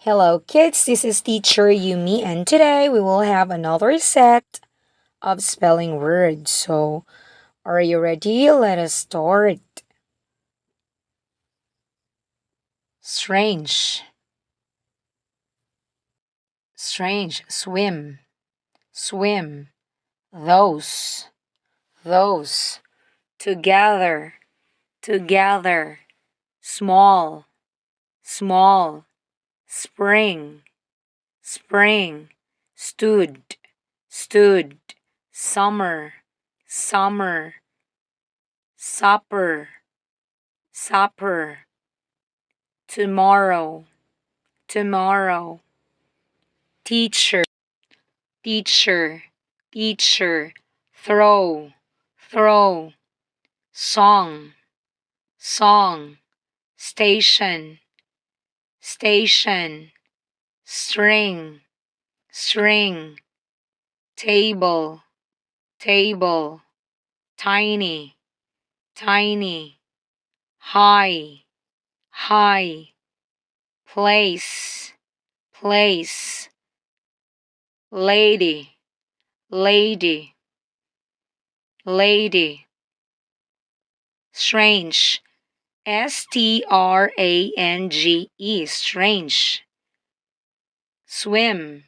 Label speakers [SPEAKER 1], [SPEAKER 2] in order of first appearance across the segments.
[SPEAKER 1] Hello, kids. This is teacher Yumi, and today we will have another set of spelling words. So, are you ready? Let us start. Strange, strange, swim, swim. Those, together, together. Small, small. Spring, spring. Stood, stood. Summer, summer. Supper, supper. Tomorrow, tomorrow. Teacher, teacher, teacher. Throw, throw. Song, song. Station, station. String, string. Table, table. Tiny, tiny. High, high. Place, place. Lady, lady, lady. Strange, strange, strange. Swim,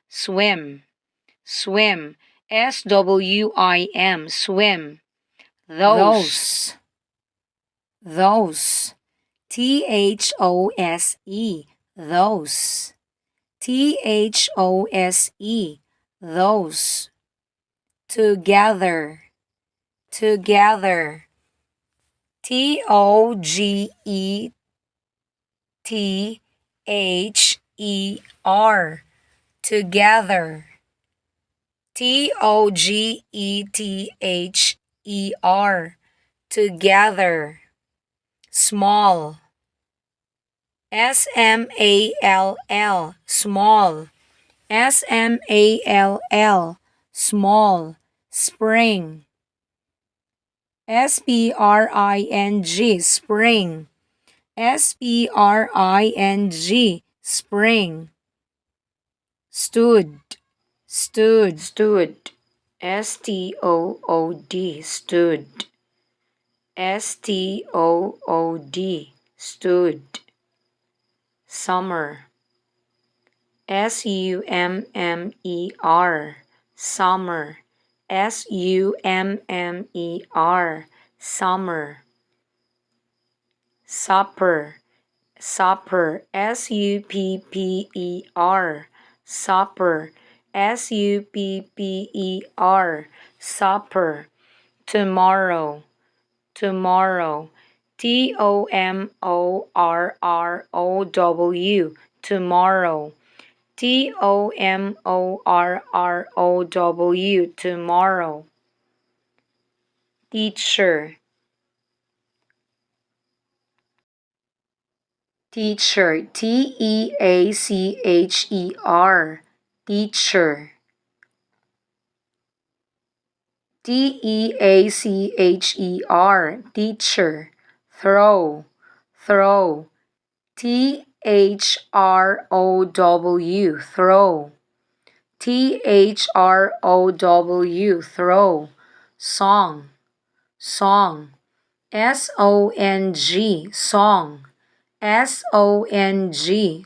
[SPEAKER 1] swim, swim, swim, swim, swim. Those, those. those, those. those, those. Together, together. together, together. together, together. Small, small, small. small, small. Spring, spring, spring. spring, spring. Stood, stood, stood. stood, stood. stood, stood. Summer, summer, summer. summer, summer. Supper, supper. supper, supper. supper, supper. Tomorrow, tomorrow. tomorrow, tomorrow. tomorrow. Teacher, teacher. teacher, teacher. teacher, teacher. Throw, throw. throw, throw. throw. Song, song. song, song,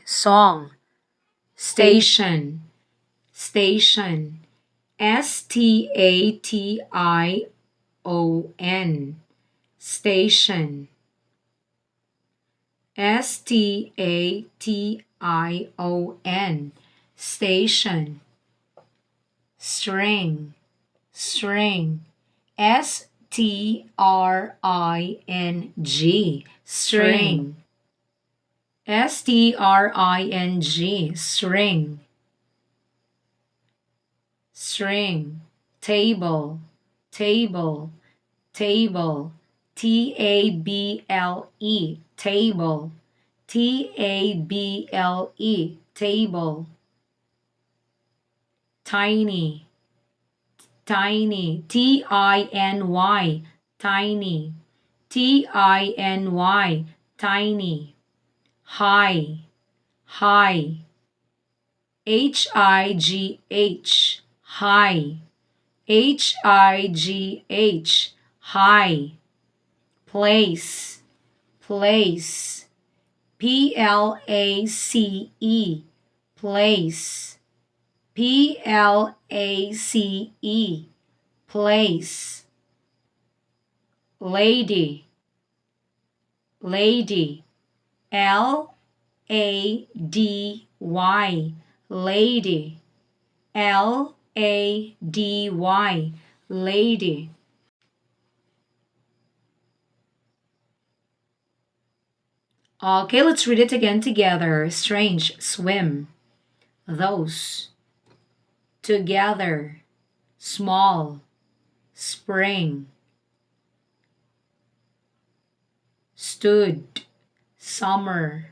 [SPEAKER 1] song. Station, station. station, station. station, station. String, string. string, string. string, string. String. Table, table, table. table, table. table. Tiny, tiny. tiny, tiny. tiny, tiny. high, high. H-I-G-H, high. H-I-G-H, high. Place, place. P-L-A-C-E, place. P-L-A-C-E, place. Lady, lady. L-A-D-Y, lady. L-A-D-Y, lady. Okay, let's read it again together. Strange, swim. Those. Together. Small. Spring. Stood. Summer.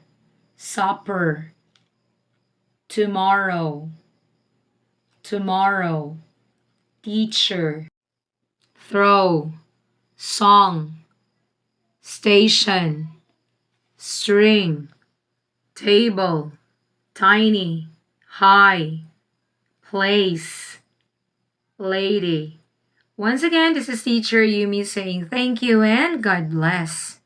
[SPEAKER 1] Supper. Tomorrow. Tomorrow. Teacher. Throw. Song. Station. String. Table. Tiny. High. Place. Lady. Once again, this is teacher Yumi saying thank you and God bless.